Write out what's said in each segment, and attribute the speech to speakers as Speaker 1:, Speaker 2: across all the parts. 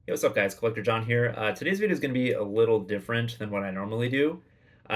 Speaker 1: Hey, what's up, guys? Collector John here. Today's video is going to be a little different than what I normally do.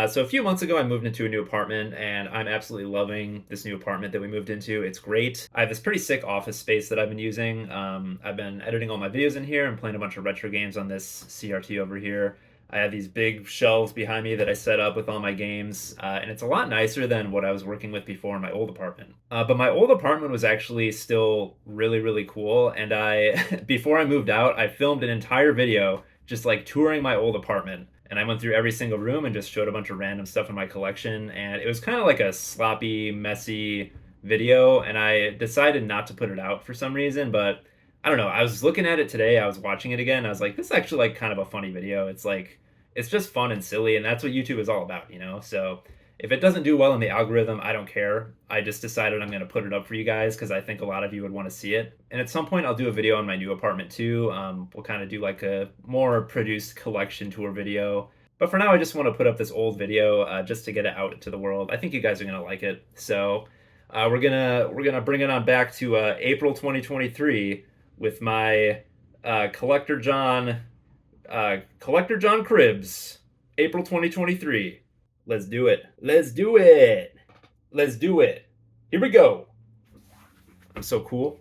Speaker 1: So a few months ago, I moved into a new apartment, and I'm absolutely loving this new apartment that we moved into. It's great. I have this pretty sick office space that I've been using. I've been editing all my videos in here and playing a bunch of retro games on this CRT over here. I have these big shelves behind me that I set up with all my games, and it's a lot nicer than what I was working with before in my old apartment. But my old apartment was actually still really, really cool, and before I moved out, I filmed an entire video just like touring my old apartment. And I went through every single room and just showed a bunch of random stuff in my collection. And it was kind of like a sloppy, messy video. And I decided not to put it out for some reason. But I don't know. I was looking at it today. I was watching it again. I was like, this is actually like kind of a funny video. It's just fun and silly. And that's what YouTube is all about, you know? So if it doesn't do well in the algorithm, I don't care. I just decided I'm going to put it up for you guys because I think a lot of you would want to see it. And at some point, I'll do a video on my new apartment too. We'll kind of do like a more produced collection tour video. But for now, I just want to put up this old video just to get it out to the world. I think you guys are going to like it. So we're gonna bring it on back to April 2023 with my Collector John Cribz, April 2023. Let's do it. Let's do it. Let's do it. Here we go. I'm so cool.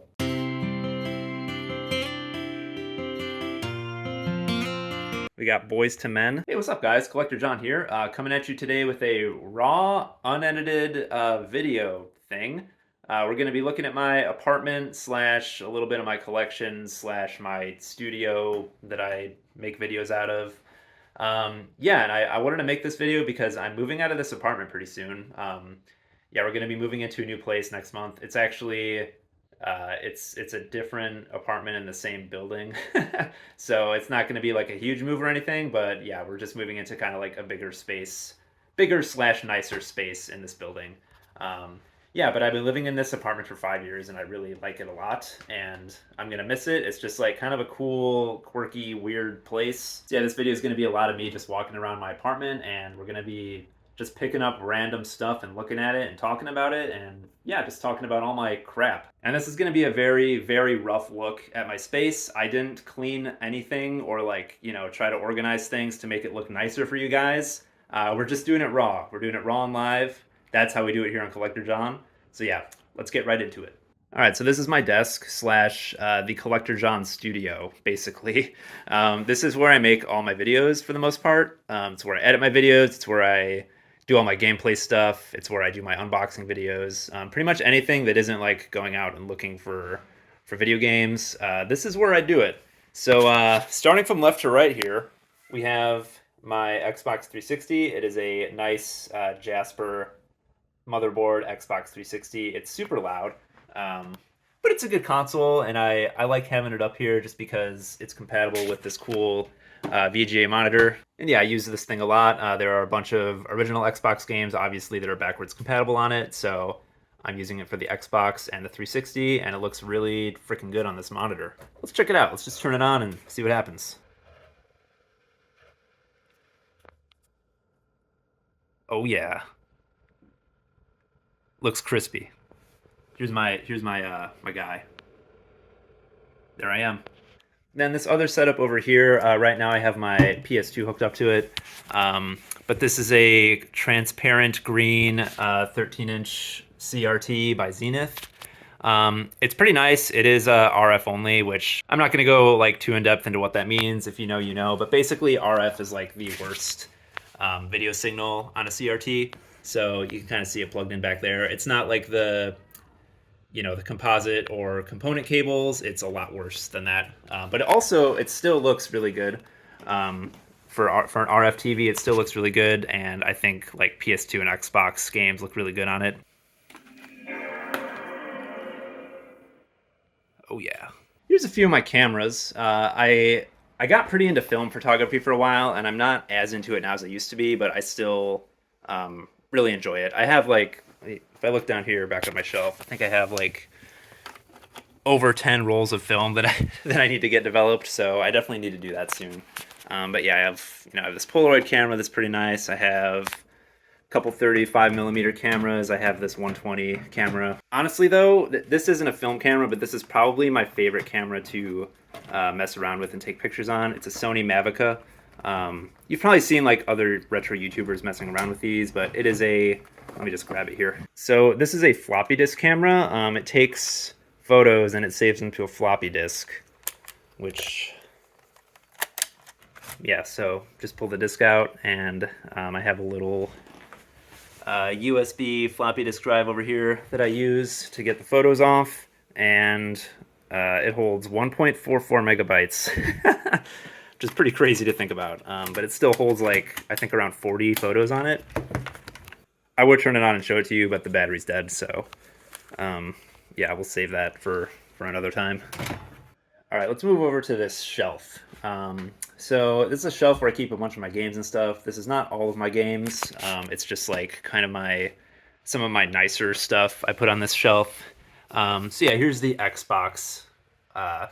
Speaker 1: We got Boys to Men. Hey, what's up, guys? Collector John here, coming at you today with a raw, unedited video thing. We're going to be looking at my apartment slash a little bit of my collection slash my studio that I make videos out of. Yeah, and I wanted to make this video because I'm moving out of this apartment pretty soon. Yeah, we're going to be moving into a new place next month. It's actually, it's a different apartment in the same building. So it's not going to be like a huge move or anything, but yeah, we're just moving into kind of like a bigger space, bigger slash nicer space in this building. Yeah, but I've been living in this apartment for 5 years and I really like it a lot and I'm gonna miss it. It's just like kind of a cool, quirky, weird place. So yeah, this video is gonna be a lot of me just walking around my apartment and we're gonna be just picking up random stuff and looking at it and talking about it and yeah, just talking about all my crap. And this is gonna be a very, very rough look at my space. I didn't clean anything or like, you know, try to organize things to make it look nicer for you guys. We're just doing it raw. We're doing it raw and live. That's how we do it here on Collector John. So yeah, let's get right into it. All right, so this is my desk slash the Collector John studio, basically. This is where I make all my videos for the most part. It's where I edit my videos. It's where I do all my gameplay stuff. It's where I do my unboxing videos. Pretty much anything that isn't like going out and looking for video games. This is where I do it. So starting from left to right here, we have my Xbox 360. It is a nice Jasper motherboard, Xbox 360. It's super loud, but it's a good console, and I like having it up here just because it's compatible with this cool VGA monitor. And yeah, I use this thing a lot. There are a bunch of original Xbox games, obviously, that are backwards compatible on it, so I'm using it for the Xbox and the 360, and it looks really freaking good on this monitor. Let's check it out. Let's just turn it on and see what happens. Oh yeah. Looks crispy. Here's my my guy. There I am. Then this other setup over here, right now I have my PS2 hooked up to it. But this is a transparent green 13-inch CRT by Zenith. It's pretty nice. It is RF only, which I'm not going to go like too in depth into what that means. If you know, you know. But basically, RF is like the worst video signal on a CRT. So you can kind of see it plugged in back there. It's not like the, you know, the composite or component cables. It's a lot worse than that. But it still looks really good. For an RF TV, it still looks really good. And I think like PS2 and Xbox games look really good on it. Oh yeah. Here's a few of my cameras. I got pretty into film photography for a while, and I'm not as into it now as I used to be, but I still really enjoy it. I have like, if I look down here back on my shelf, I think I have like over 10 rolls of film that I need to get developed, so I definitely need to do that soon. But yeah, I have this Polaroid camera that's pretty nice. I have couple 35mm cameras. I have this 120 camera. Honestly though, this isn't a film camera, but this is probably my favorite camera to mess around with and take pictures on. It's a Sony Mavica. You've probably seen like other retro YouTubers messing around with these, but it is a, let me just grab it here. So this is a floppy disk camera. It takes photos and it saves them to a floppy disk, which, yeah, so just pull the disk out, and I have a little USB floppy disk drive over here that I use to get the photos off, and it holds 1.44 megabytes, which is pretty crazy to think about, but it still holds like, I think around 40 photos on it. I would turn it on and show it to you, but the battery's dead, so yeah, we'll save that for another time. All right, let's move over to this shelf. So this is a shelf where I keep a bunch of my games and stuff. This is not all of my games. It's just like kind of some of my nicer stuff I put on this shelf. So yeah, here's the Xbox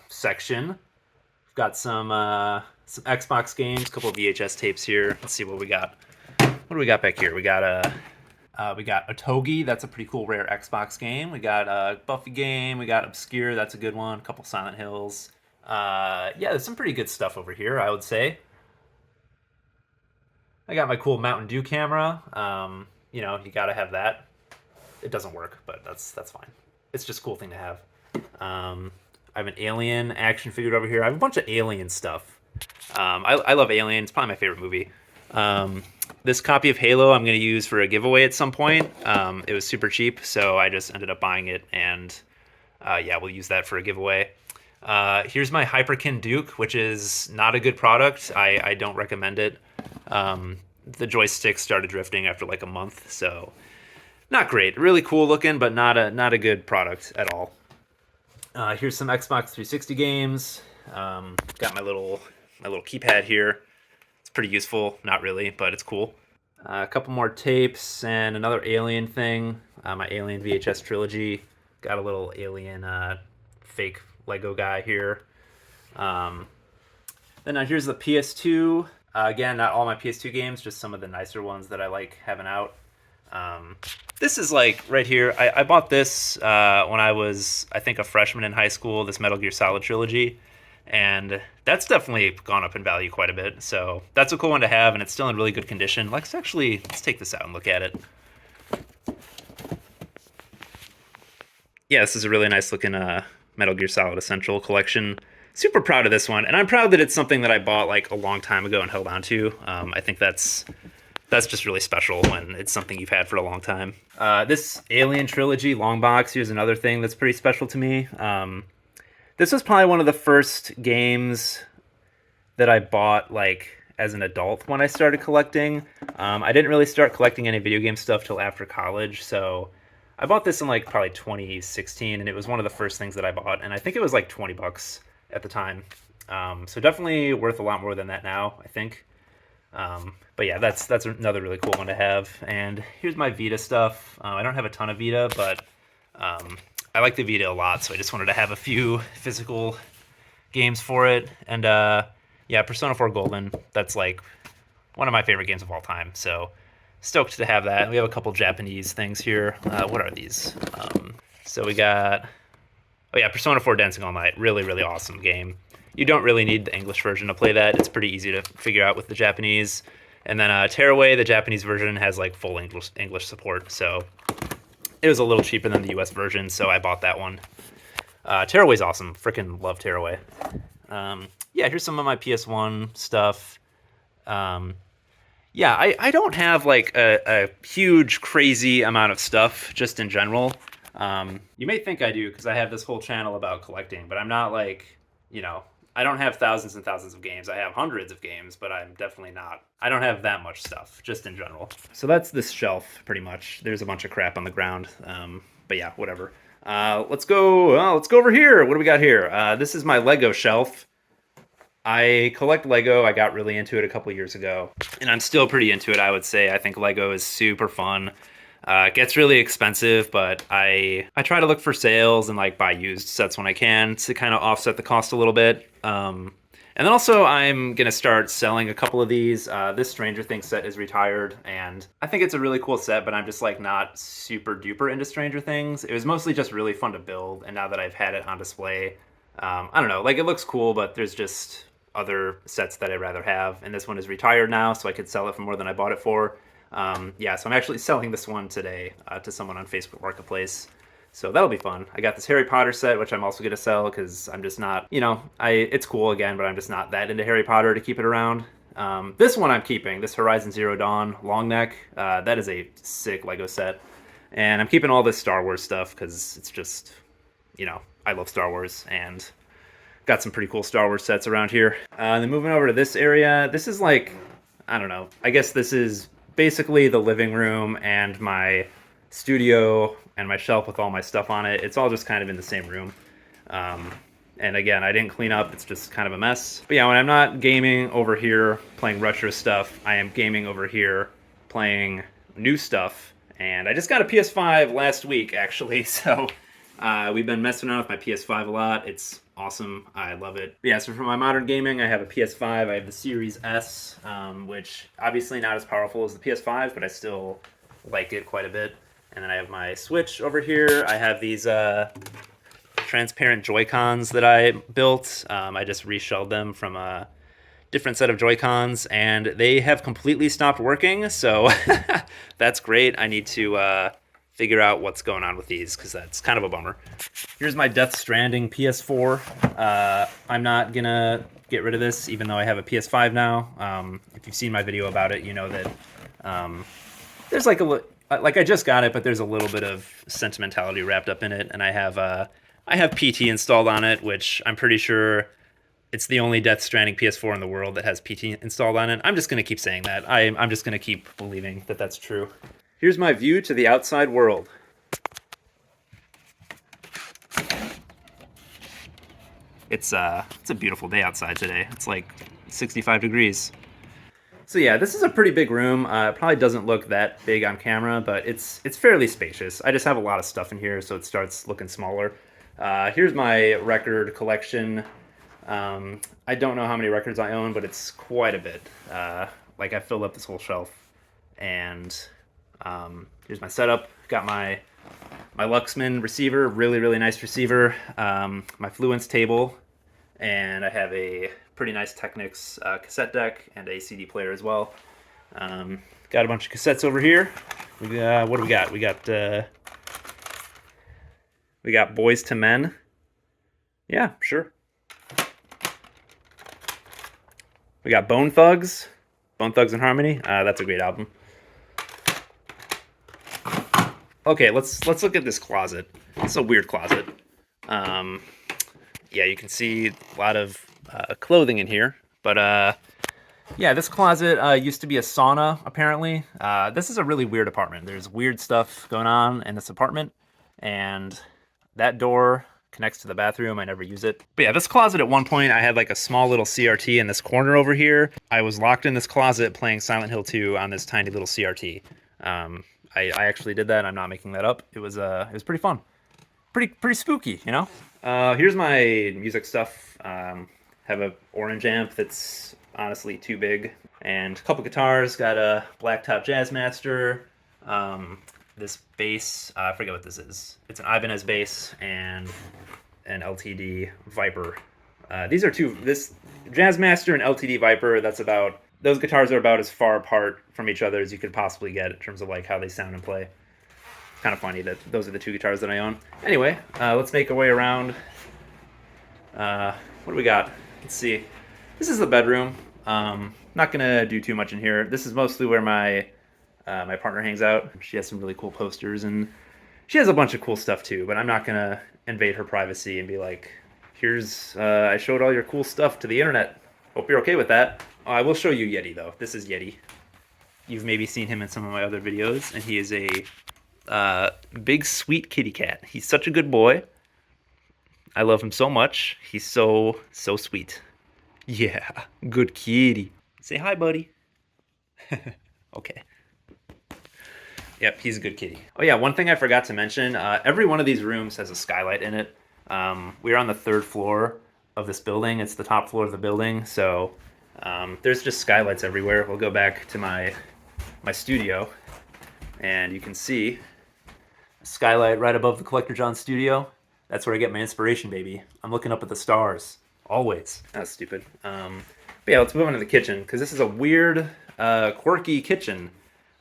Speaker 1: section. We've got some Xbox games, a couple of VHS tapes here. Let's see what we got. What do we got back here? We got a Togi. That's a pretty cool rare Xbox game. We got a Buffy game. We got Obscure. That's a good one. A couple Silent Hills. Yeah, there's some pretty good stuff over here, I would say. I got my cool Mountain Dew camera. You know, you gotta have that. It doesn't work, but that's fine. It's just a cool thing to have. I have an Alien action figure over here. I have a bunch of Alien stuff. I love Alien. It's probably my favorite movie. This copy of Halo I'm going to use for a giveaway at some point. It was super cheap, so I just ended up buying it, and yeah, we'll use that for a giveaway. Here's my Hyperkin Duke, which is not a good product. I don't recommend it. The joystick started drifting after like a month, so not great. Really cool looking, but not a good product at all. Here's some Xbox 360 games. Got my little keypad here. It's pretty useful. Not really, but it's cool. A couple more tapes and another Alien thing. My Alien VHS trilogy. Got a little Alien fake Lego guy here. Then here's the PS2. Again, not all my PS2 games, just some of the nicer ones that I like having out. This is like right here. I bought this when I was, I think, a freshman in high school, this Metal Gear Solid trilogy. And that's definitely gone up in value quite a bit. So that's a cool one to have, and it's still in really good condition. Let's take this out and look at it. Yeah, this is a really nice looking Metal Gear Solid Essential collection. Super proud of this one, and I'm proud that it's something that I bought like a long time ago and held on to. I think that's just really special when it's something you've had for a long time. This Alien trilogy long box, here's another thing that's pretty special to me. This was probably one of the first games that I bought like as an adult when I started collecting. I didn't really start collecting any video game stuff till after college, so I bought this in like probably 2016, and it was one of the first things that I bought, and I think it was like 20 bucks at the time. So definitely worth a lot more than that now, I think. But yeah, that's another really cool one to have. And here's my Vita stuff. I don't have a ton of Vita, but I like the Vita a lot, so I just wanted to have a few physical games for it. And yeah, Persona 4 Golden, that's like one of my favorite games of all time, so stoked to have that. We have a couple Japanese things here. What are these? So we got, oh yeah, Persona 4 Dancing All Night. Really, really awesome game. You don't really need the English version to play that. It's pretty easy to figure out with the Japanese. And then Tearaway, the Japanese version, has like full English support, so it was a little cheaper than the US version, so I bought that one. Tearaway's awesome. Freaking love Tearaway. Yeah, here's some of my PS1 stuff. Yeah, I don't have like a huge, crazy amount of stuff just in general. You may think I do because I have this whole channel about collecting, but I'm not like, you know, I don't have thousands and thousands of games. I have hundreds of games, but I'm definitely not. I don't have that much stuff, just in general. So that's this shelf, pretty much. There's a bunch of crap on the ground, but yeah, whatever. Let's go over here. What do we got here? This is my Lego shelf. I collect Lego. I got really into it a couple years ago, and I'm still pretty into it, I would say. I think Lego is super fun. It gets really expensive, but I try to look for sales and like buy used sets when I can to kind of offset the cost a little bit. And And then also I'm gonna start selling a couple of these. This Stranger Things set is retired, and I think it's a really cool set, but I'm just like not super duper into Stranger Things. It was mostly just really fun to build, and now that I've had it on display, I don't know, like it looks cool, but there's just other sets that I'd rather have. And this one is retired now, so I could sell it for more than I bought it for. Yeah, so I'm actually selling this one today to someone on Facebook Marketplace. So that'll be fun. I got this Harry Potter set, which I'm also going to sell because I'm just not, you know, it's cool again, but I'm just not that into Harry Potter to keep it around. This one I'm keeping, this Horizon Zero Dawn long neck. That is a sick Lego set. And I'm keeping all this Star Wars stuff because it's just, you know, I love Star Wars and got some pretty cool Star Wars sets around here. And then moving over to this area, this is like, I don't know, I guess this is basically the living room and my studio and my shelf with all my stuff on it. It's all just kind of in the same room. And again, I didn't clean up. It's just kind of a mess. But yeah, when I'm not gaming over here playing retro stuff, I am gaming over here playing new stuff. And I just got a PS5 last week, actually. So we've been messing around with my PS5 a lot. It's awesome. I love it. But yeah, so for my modern gaming, I have a PS5. I have the Series S, which obviously not as powerful as the PS5, but I still like it quite a bit. And then I have my Switch over here. I have these transparent Joy-Cons that I built. I just reshelled them from a different set of Joy-Cons, and they have completely stopped working, so that's great. I need to figure out what's going on with these, because that's kind of a bummer. Here's my Death Stranding PS4. I'm not gonna get rid of this, even though I have a PS5 now. If you've seen my video about it, you know that there's like I just got it, but there's a little bit of sentimentality wrapped up in it, and I have PT installed on it, which I'm pretty sure it's the only Death Stranding PS4 in the world that has PT installed on it. I'm just gonna keep saying that. I'm just gonna keep believing that that's true. Here's my view to the outside world. It's a beautiful day outside today. It's like 65 degrees. So yeah, this is a pretty big room. It probably doesn't look that big on camera, but it's fairly spacious. I just have a lot of stuff in here, so it starts looking smaller. Here's my record collection. I don't know how many records I own, but it's quite a bit. Like I filled up this whole shelf. And here's my setup. Got my Luxman receiver, really nice receiver. My Fluence table, and I have a pretty nice Technics cassette deck and a CD player as well. Got a bunch of cassettes over here. What do we got? We got Boys to Men. Yeah, sure. We got Bone Thugs and Harmony. That's a great album. Okay, let's look at this closet. It's a weird closet. Yeah, you can see a lot of clothing in here, but yeah, this closet used to be a sauna, apparently. This is a really weird apartment. There's weird stuff going on in this apartment, and that door connects to the bathroom. I never use it. But yeah, this closet at one point, I had like a small little CRT in this corner over here. I was locked in this closet playing Silent Hill 2 on this tiny little CRT. I actually did that. I'm not making that up. It was pretty fun. Pretty spooky, you know? Here's my music stuff. Have a orange amp that's honestly too big, and a couple guitars. Got a Blacktop Jazzmaster. This bass, I forget what this is. It's an Ibanez bass and an LTD Viper. These are this Jazzmaster and LTD Viper. Those guitars are about as far apart from each other as you could possibly get in terms of like how they sound and play. Kind of funny that those are the two guitars that I own. Anyway, let's make our way around. What do we got? Let's see. This is the bedroom. Not gonna do too much in here. This is mostly where my partner hangs out. She has some really cool posters, and she has a bunch of cool stuff too, but I'm not gonna invade her privacy and be like, here's, I showed all your cool stuff to the internet. Hope you're okay with that. I will show you Yeti though. This is Yeti. You've maybe seen him in some of my other videos, and he is a big sweet kitty cat. He's such a good boy. I love him so much. He's so sweet. Yeah, good kitty. Say hi, buddy. Okay. Yep, he's a good kitty. Oh yeah, one thing I forgot to mention, every one of these rooms has a skylight in it. We're on the 3rd floor. this building. It's the top floor of the building, so there's just skylights everywhere. We'll go back to my studio, and you can see a skylight right above the Collector John studio. That's where I get my inspiration, baby. I'm looking up at the stars, always. That's stupid. But yeah, let's move on to the kitchen, because this is a weird, quirky kitchen.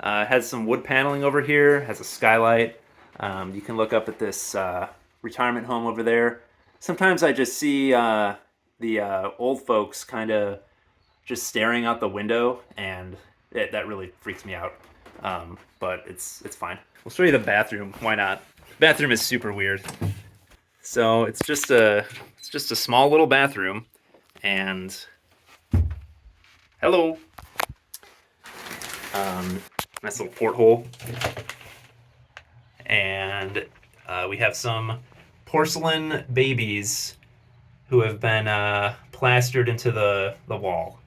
Speaker 1: It has some wood paneling over here, has a skylight. You can look up at this retirement home over there. Sometimes I just see the old folks kind of just staring out the window, and that really freaks me out. But it's fine. We'll show you the bathroom. Why not? Bathroom is super weird. So it's just a small little bathroom, and hello. Nice little porthole, and we have some porcelain babies who have been plastered into the wall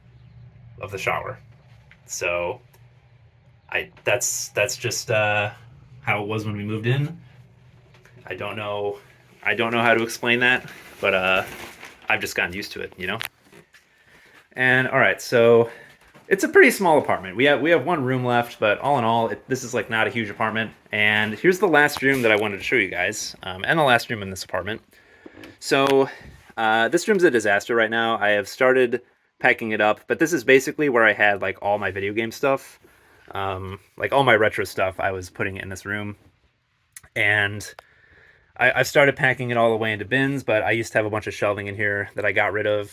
Speaker 1: of the shower. So that's just how it was when we moved in. I don't know how to explain that, but I've just gotten used to it, you know. And all right, so it's a pretty small apartment. We have one room left, but all in all, this is like not a huge apartment. And here's the last room that I wanted to show you guys, and the last room in this apartment. So this room's a disaster right now. I have started packing it up, but this is basically where I had like all my video game stuff, like all my retro stuff. I was putting it in this room, and I've started packing it all away into bins. But I used to have a bunch of shelving in here that I got rid of.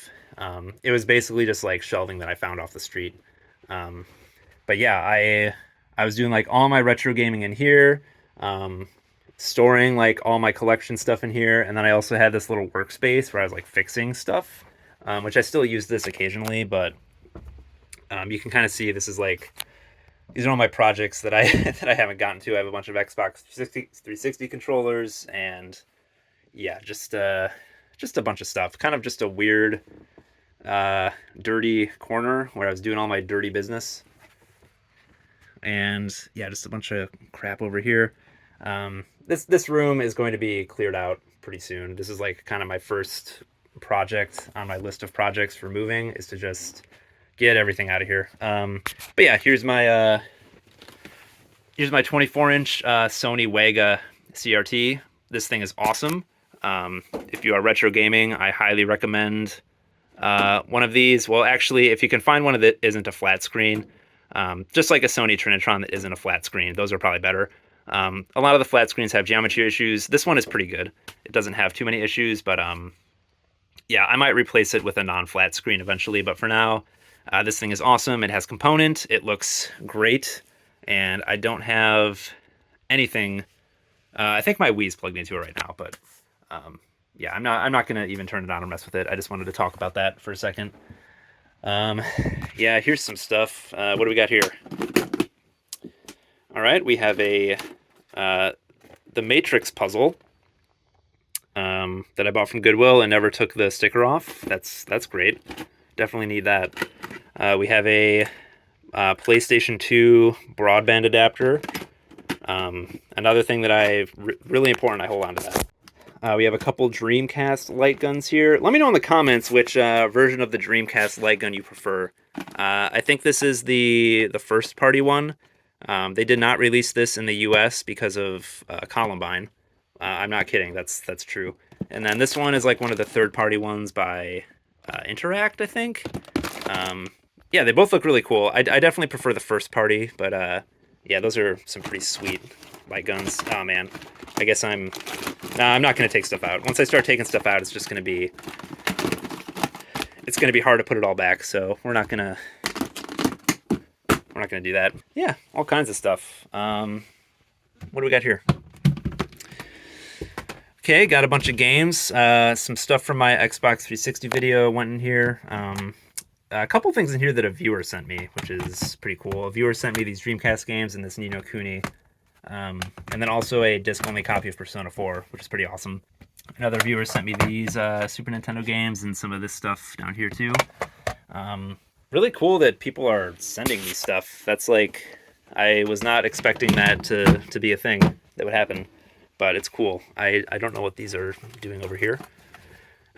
Speaker 1: It was basically just like shelving that I found off the street. But yeah, I was doing like all my retro gaming in here, storing like all my collection stuff in here, and then I also had this little workspace where I was like fixing stuff, which I still use this occasionally, but you can kind of see this is like, these are all my projects that I haven't gotten to. I have a bunch of Xbox 360 controllers, and yeah, just a bunch of stuff. Kind of just a weird, dirty corner where I was doing all my dirty business. And yeah, just a bunch of crap over here. This room is going to be cleared out pretty soon. This is like kind of my first project on my list of projects for moving, is to just get everything out of here. But yeah, here's my 24-inch Sony Wega CRT. This thing is awesome. If you are retro gaming, I highly recommend one of these. Well, actually, if you can find one that isn't a flat screen, just like a Sony Trinitron that isn't a flat screen, those are probably better. A lot of the flat screens have geometry issues. This one is pretty good. It doesn't have too many issues, but yeah, I might replace it with a non-flat screen eventually, but for now, this thing is awesome. It has component, it looks great, and I don't have anything. I think my Wii's plugged into it right now, but yeah, I'm not gonna even turn it on or mess with it. I just wanted to talk about that for a second. Yeah, here's some stuff. What do we got here? All right, we have the Matrix puzzle that I bought from Goodwill and never took the sticker off. That's great. Definitely need that. We have a PlayStation 2 broadband adapter. Another thing that really important, I hold on to that. We have a couple Dreamcast light guns here. Let me know in the comments which version of the Dreamcast light gun you prefer. I think this is the first party one. They did not release this in the US because of Columbine. I'm not kidding, that's true. And then this one is like one of the third party ones by Interact, I think. Yeah, they both look really cool. I definitely prefer the first party, but yeah, those are some pretty sweet light guns. Oh man, I guess I'm not gonna take stuff out. Once I start taking stuff out, it's gonna be hard to put it all back. So we're not gonna do that. Yeah, all kinds of stuff. What do we got here? Okay, got a bunch of games. Some stuff from my Xbox 360 video went in here. A couple things in here that a viewer sent me, which is pretty cool. A viewer sent me these Dreamcast games and this Ni no Kuni. And then also a disc-only copy of Persona 4, which is pretty awesome. Another viewer sent me these Super Nintendo games and some of this stuff down here too. Really cool that people are sending me stuff. That's like, I was not expecting that to be a thing that would happen, but it's cool. I don't know what these are doing over here.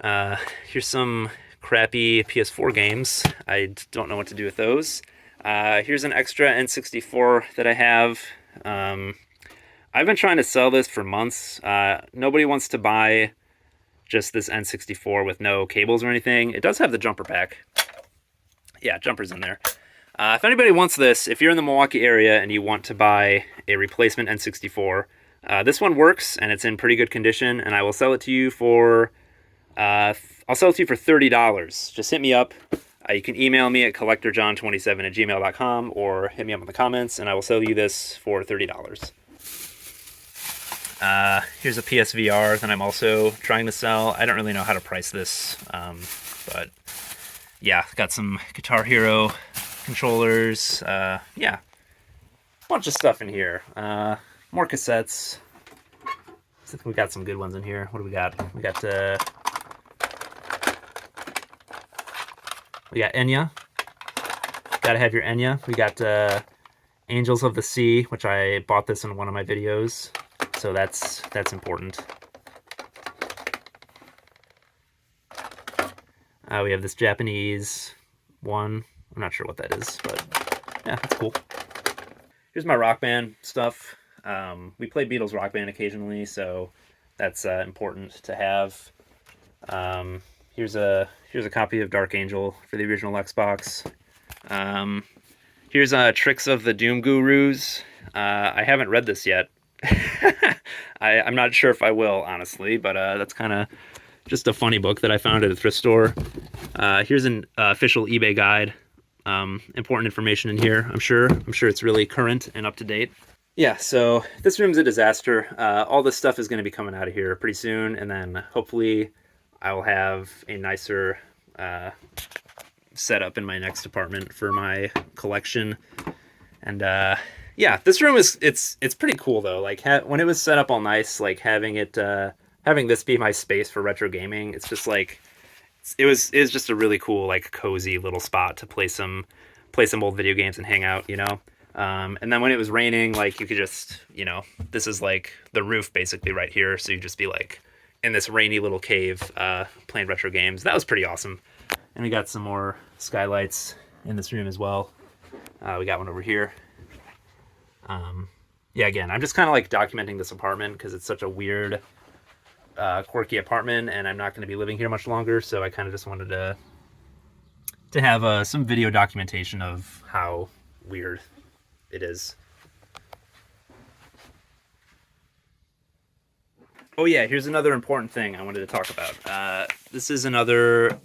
Speaker 1: Uh, Here's some crappy PS4 games. I don't know what to do with those. Here's an extra N64 that I have. Um, I've been trying to sell this for months. Nobody wants to buy just this N64 with no cables or anything. It does have the jumper pack. Yeah, jumper's in there. If anybody wants this, if you're in the Milwaukee area and you want to buy a replacement N64, this one works and it's in pretty good condition, and I will sell it to you for I'll sell it to you for $30. Just hit me up. You can email me at collectorjohn27@gmail.com or hit me up in the comments, and I will sell you this for $30. Here's a PSVR that I'm also trying to sell. I don't really know how to price this, but yeah, got some Guitar Hero controllers. Yeah, bunch of stuff in here. More cassettes. I think we got some good ones in here. What do we got? We got Enya. Gotta have your Enya. We got Angels of the Sea, which I bought this in one of my videos, so that's important. We have this Japanese one. I'm not sure what that is, but yeah, that's cool. Here's my Rock Band stuff. We play Beatles Rock Band occasionally, so that's important to have. Here's a copy of Dark Angel for the original Xbox. Here's Tricks of the Doom Gurus. I haven't read this yet. I'm not sure if I will, honestly, but that's kind of just a funny book that I found at a thrift store. Here's an official eBay guide. Important information in here, I'm sure. I'm sure it's really current and up to date. Yeah, so this room's a disaster. All this stuff is going to be coming out of here pretty soon, and then hopefully I will have a nicer setup in my next apartment for my collection. And yeah, this room it's pretty cool though. Like when it was set up all nice, like having this be my space for retro gaming, it's just like it was just a really cool, like, cozy little spot to play some old video games and hang out, you know. And then when it was raining, like, you could just, you know, this is like the roof basically right here, so you just be like in this rainy little cave playing retro games. That was pretty awesome. And we got some more skylights in this room as well. We got one over here. Yeah, again, I'm just kind of like documenting this apartment because it's such a weird, quirky apartment, and I'm not going to be living here much longer, so I kind of just wanted to have some video documentation of how weird it is. Oh yeah, here's another important thing I wanted to talk about. This is another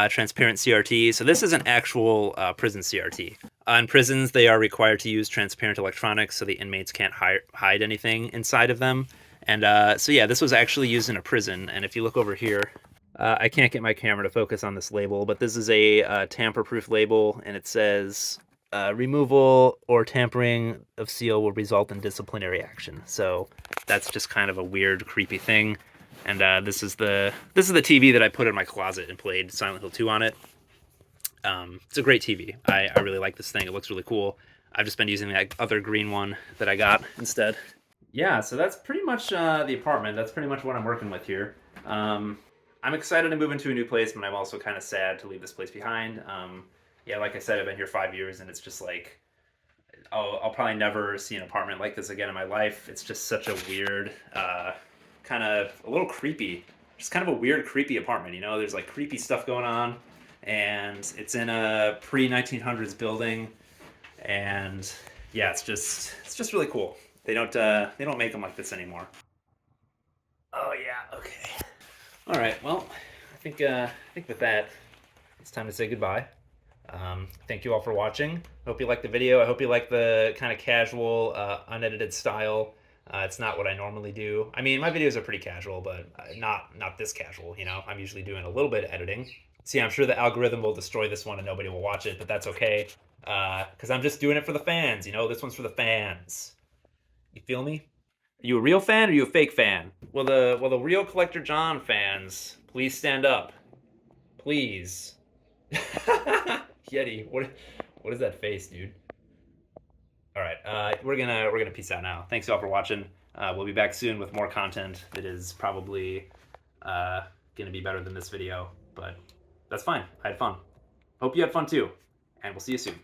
Speaker 1: transparent CRT. So this is an actual prison CRT. In prisons, they are required to use transparent electronics so the inmates can't hide anything inside of them. And so yeah, this was actually used in a prison. And if you look over here, I can't get my camera to focus on this label, but this is a tamper-proof label, and it says removal or tampering of seal will result in disciplinary action. So that's just kind of a weird, creepy thing. And this is the TV that I put in my closet and played Silent Hill 2 on it. It's a great TV. I really like this thing. It looks really cool. I've just been using that other green one that I got instead. Yeah, so that's pretty much the apartment. That's pretty much what I'm working with here. I'm excited to move into a new place, but I'm also kind of sad to leave this place behind. Yeah, like I said, I've been here 5 years, and it's just like, I'll probably never see an apartment like this again in my life. It's just such a weird, kind of a little creepy, just kind of a weird, creepy apartment. You know, there's like creepy stuff going on, and it's in a pre-1900s building, and yeah, it's just really cool. They don't make them like this anymore. Oh yeah, okay. All right, well, I think with that, it's time to say goodbye. Thank you all for watching. I hope you liked the video. I hope you like the kind of casual, unedited style. It's not what I normally do. I mean, my videos are pretty casual, but not this casual, you know? I'm usually doing a little bit of editing. See, I'm sure the algorithm will destroy this one and nobody will watch it, but that's okay. Because I'm just doing it for the fans, you know? This one's for the fans. You feel me? Are you a real fan or are you a fake fan? Well, the real Collector John fans, please stand up. Please. Yeti, what is that face, dude? All right, we're gonna peace out now. Thanks y'all for watching. We'll be back soon with more content that is probably gonna be better than this video, but that's fine. I had fun. Hope you had fun too, and we'll see you soon.